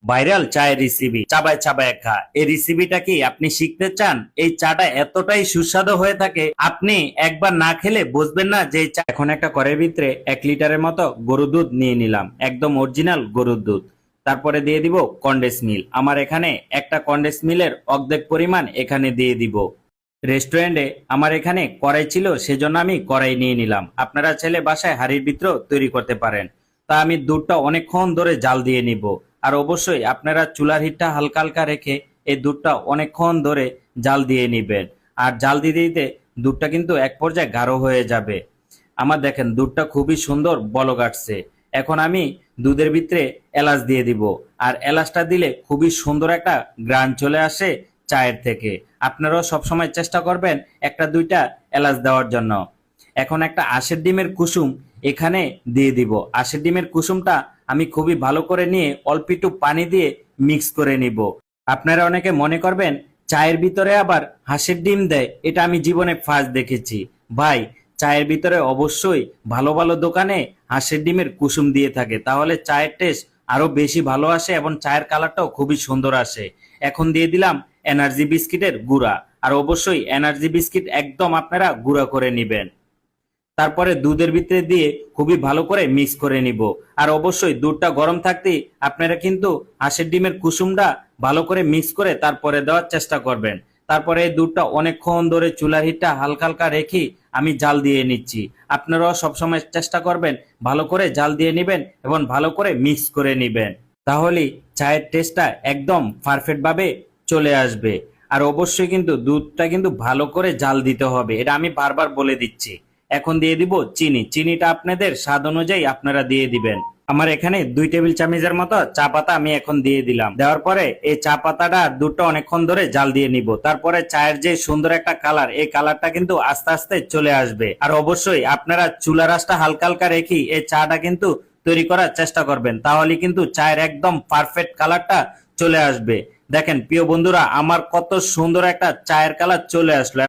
Viral চায়ের recipe চাবায় চাবায় খা। এই রেসিপিটা কি আপনি শিখতে চান? এই চাটা এতটাই সুস্বাদু হয়ে থাকে, আপনি একবার না খেলে বুঝবেন না যে এই চা। এখন একটা কড়াইয়ের ভিতরে 1 লিটারের মতো গরুর দুধ নিয়ে নিলাম, একদম অরিজিনাল গরুর দুধ। তারপরে দিয়ে দিব কন্ডেন্স মিল্ক। আমার এখানে একটা কন্ডেন্স মিলের অর্ধেক পরিমাণ এখানে দিয়ে দিব। রেস্টুরেন্টে আমার এখানে কড়াই ছিল, সেজন্য আমি কড়াই নিয়ে নিলাম। আপনারা চাইলে বাসায় হাঁড়ির ভিতরেও তৈরি করতে পারেন। তা আমি দুধটা অনেকক্ষণ ধরে জাল দিয়ে নিব। আর অবশ্যই আপনারা চুলার হিটটা হালকা হালকা রেখে এই দুধটা অনেকক্ষণ ধরে জাল দিয়ে নিবেন। আর জাল দিতে দিতে দুধটা কিন্তু এক পর্যায়ে গাঢ় হয়ে যাবে। আমার দেখেন দুধটা খুবই সুন্দর বলক আসছে। এখন আমি দুধের ভিতরে এলাচ দিয়ে দিব। আর এলাচটা দিলে খুবই সুন্দর একটা গ্রান চলে আসে চায়ের থেকে। আপনারাও সবসময় চেষ্টা করবেন একটা দুইটা এলাচ দেওয়ার জন্য। এখন একটা আখের ডিমের কুসুম এখানে দিয়ে দিব। আখের ডিমের কুসুমটা আমি খুবই ভালো করে নিয়ে অল্প একটু পানি দিয়ে মিক্স করে নিব। আপনারা অনেকে মনে করবেন চায়ের ভিতরে আবার হাঁসের ডিম দেয়, এটা আমি জীবনে ফার্স্ট দেখেছি। ভাই, চায়ের ভিতরে অবশ্যই ভালো ভালো দোকানে হাঁসের ডিমের কুসুম দিয়ে থাকে, তাহলে চায়ের টেস্ট আরো বেশি ভালো আসে এবং চায়ের কালারটাও খুবই সুন্দর আসে। এখন দিয়ে দিলাম এনার্জি বিস্কিটের গুঁড়া। আর অবশ্যই এনার্জি বিস্কিট একদম আপনারা গুঁড়া করে নিবেন। তারপরে দুধের ভিতরে দিয়ে খুবই ভালো করে মিক্স করে নিব। আর অবশ্যই দুধটা গরম থাকতেই আপনারা কিন্তু হাঁসের ডিমের কুসুমটা ভালো করে মিক্স করে তারপরে দেওয়ার চেষ্টা করবেন। তারপরে এই দুধটা অনেকক্ষণ ধরে চুলার হিটটা হালকা হালকা রেখে আমি জাল দিয়ে নিচ্ছি। আপনারাও সবসময় চেষ্টা করবেন ভালো করে জাল দিয়ে নেবেন এবং ভালো করে মিক্স করে নেবেন, তাহলেই চায়ের টেস্টটা একদম পারফেক্ট ভাবে চলে আসবে। আর অবশ্যই কিন্তু দুধটা কিন্তু ভালো করে জাল দিতে হবে, এটা আমি বারবার বলে দিচ্ছি। এখন দিয়ে দিব চিনি। চিনিটা আপনাদের স্বাদ অনুযায়ী আপনারা দিয়ে দিবেন। আমার এখানে 2 টেবিল চামচের মতো চা পাতা আমি এখন দিয়ে দিলাম। দেওয়ার পরে এই চা পাতাটা আর দুধটা অনেকক্ষণ ধরে জাল দিয়ে নিব। তারপরে চায়ের যে সুন্দর একটা কালার, এই কালারটা কিন্তু আস্তে আস্তে চলে আসবে। আর অবশ্যই আপনারা চুলা রাসটা হালকা হালকা রেখে এই চাটা কিন্তু তৈরি করার চেষ্টা করবেন, তাহলে কিন্তু চায়ের একদম পারফেক্ট কালারটা চলে আসবে। দেখেন প্রিয় বন্ধুরা, আমার কত সুন্দর একটা চায়ের কালার চলে আসলো।